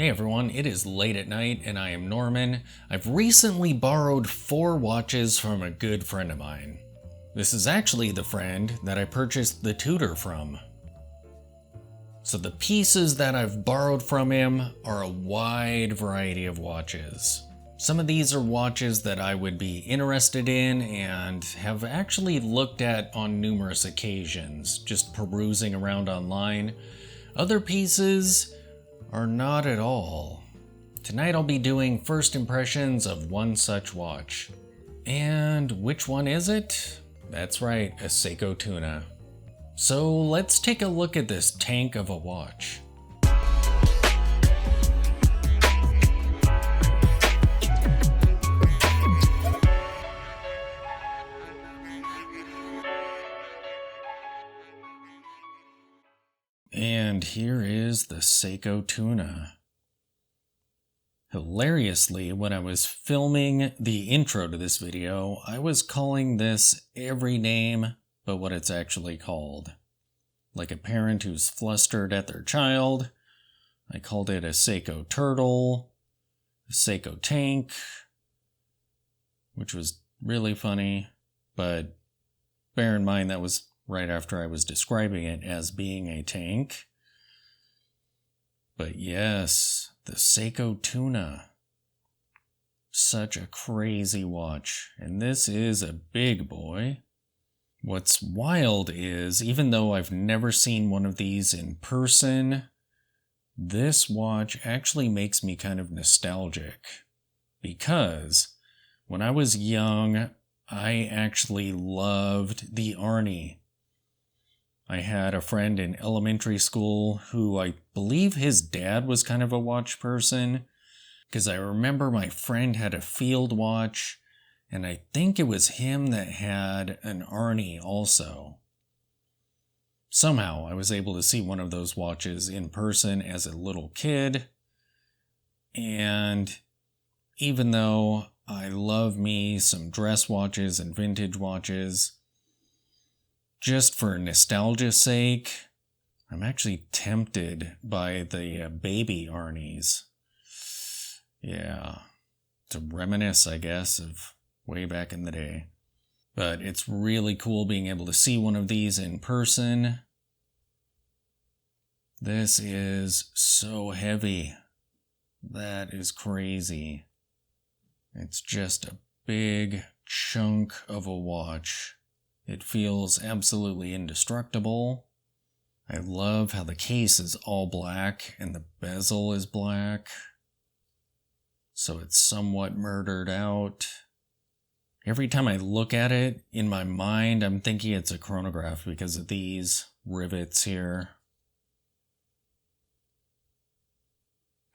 Hey everyone, it is late at night and I am Norman. I've recently borrowed 4 watches from a good friend of mine. This is actually the friend that I purchased the tutor from. So the pieces that I've borrowed from him are a wide variety of watches. Some of these are watches that I would be interested in and have actually looked at on numerous occasions, just perusing around online. Other pieces are not at all. Tonight I'll be doing first impressions of one such watch. And which one is it? That's right, a Seiko Tuna. So let's take a look at this tank of a watch. And here is the Seiko Tuna. Hilariously, when I was filming the intro to this video, I was calling this every name but what it's actually called. Like a parent who's flustered at their child, I called it a Seiko Turtle, a Seiko Tank, which was really funny, but bear in mind that was right after I was describing it as being a tank. But yes, the Seiko Tuna. Such a crazy watch, and this is a big boy. What's wild is, even though I've never seen one of these in person, this watch actually makes me kind of nostalgic. Because when I was young, I actually loved the Arnie. I had a friend in elementary school who I believe his dad was kind of a watch person, because I remember my friend had a field watch, and I think it was him that had an Arnie also. Somehow I was able to see one of those watches in person as a little kid, and even though I love me some dress watches and vintage watches, just for nostalgia's sake, I'm actually tempted by the baby Arnies. Yeah, to reminisce, I guess, of way back in the day. But it's really cool being able to see one of these in person. This is so heavy. That is crazy. It's just a big chunk of a watch. It feels absolutely indestructible. I love how the case is all black and the bezel is black, so it's somewhat murdered out. Every time I look at it, in my mind, I'm thinking it's a chronograph because of these rivets here.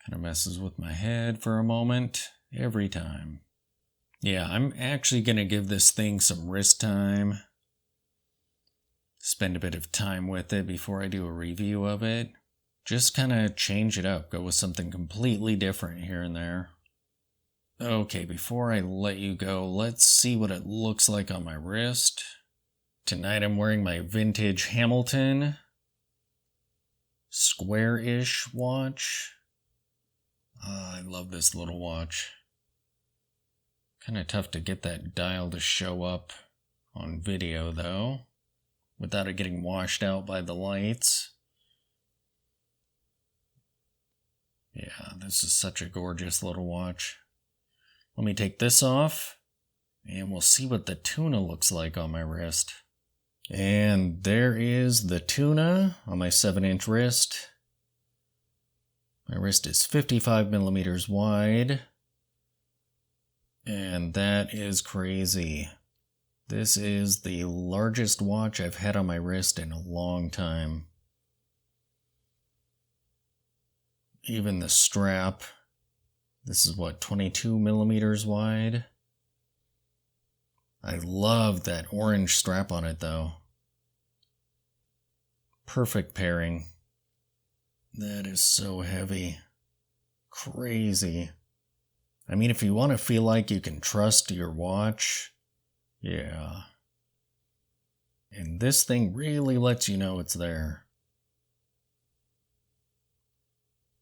Kind of messes with my head for a moment, every time. Yeah, I'm actually going to give this thing some wrist time. Spend a bit of time with it before I do a review of it. Just kind of change it up, go with something completely different here and there. Okay, before I let you go, let's see what it looks like on my wrist. Tonight I'm wearing my vintage Hamilton square-ish watch. I love this little watch. Kind of tough to get that dial to show up on video though, without it getting washed out by the lights. Yeah, this is such a gorgeous little watch. Let me take this off, and we'll see what the Tuna looks like on my wrist. And there is the Tuna on my 7-inch wrist. My wrist is 55 millimeters wide, and that is crazy. This is the largest watch I've had on my wrist in a long time. Even the strap, this is what, 22 millimeters wide? I love that orange strap on it though. Perfect pairing. That is so heavy. Crazy. I mean, if you want to feel like you can trust your watch, yeah. And this thing really lets you know it's there.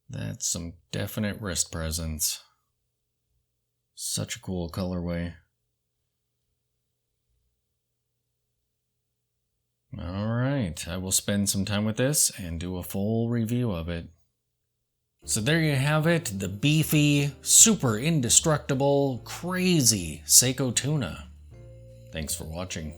That's some definite wrist presence. Such a cool colorway. Alright, I will spend some time with this and do a full review of it. So there you have it, the beefy, super indestructible, crazy Seiko Tuna. Thanks for watching.